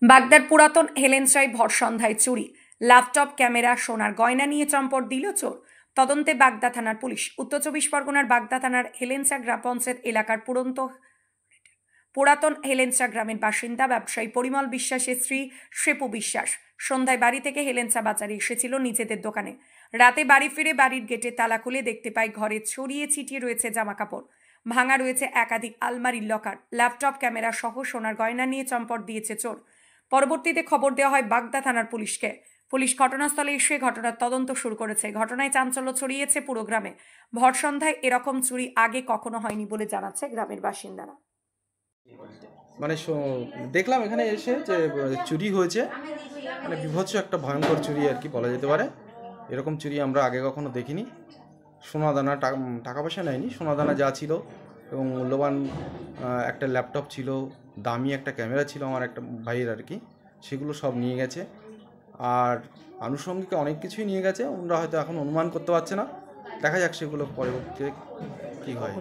বাগদার পুরাতন হেলেনচাই ভর সন্ধ্যায় চুরি, ল্যাপটপ, ক্যামেরা, সোনার গয়না নিয়ে চম্পট দিল চোর। তদন্তে বাগদা থানার পুলিশ। উত্তর চব্বিশ পরগনার বাগদা থানার হেলেনচা গ্রাম পঞ্চায়েত এলাকার পুরাতন হেলেনচা গ্রামের বাসিন্দা ব্যবসায়ী পরিমল বিশ্বাসের স্ত্রী শেপু বিশ্বাস সন্ধ্যায় বাড়ি থেকে হেলেনচা বাজারে এসেছিল নিজেদের দোকানে। রাতে বাড়ি ফিরে বাড়ির গেটে তালা খুলে দেখতে পায় ঘরে ছড়িয়ে ছিটিয়ে রয়েছে জামাকাপড়, ভাঙা রয়েছে একাধিক আলমারির লকার, ল্যাপটপ, ক্যামেরা সহ সোনার গয়না নিয়ে চম্পট দিয়েছে চোর। পরবর্তীতে খবর দেওয়া হয় বাগদা থানার পুলিশকে। পুলিশ ঘটনাস্থলে এসে ঘটনার তদন্ত শুরু করেছে। ঘটনায় চাঞ্চল্য ছড়িয়েছে পুরো গ্রামে। ভর সন্ধ্যায় এরকম চুরি আগে কখনো হয়নি বলে জানাচ্ছে গ্রামের বাসিন্দারা। মানে দেখলাম এখানে এসে যে চুরি হয়েছে, মানে বিভৎস একটা ভয়ঙ্কর চুরি আর কি বলা যেতে পারে। এরকম চুরি আমরা আগে কখনো দেখিনি। সোনাদানা, টাকা পয়সা নেয়নি, সোনাদানা যা ছিল এবং মূল্যবান একটা ল্যাপটপ ছিল, দামি একটা ক্যামেরা ছিল আমার একটা ভাইয়ের আর কি, সেগুলো সব নিয়ে গেছে। আর আনুষঙ্গিক অনেক কিছুই নিয়ে গেছে, ওনারা হয়তো এখন অনুমান করতে পারছে না। দেখা যাক সেগুলো পরবর্তীতে কী হয়।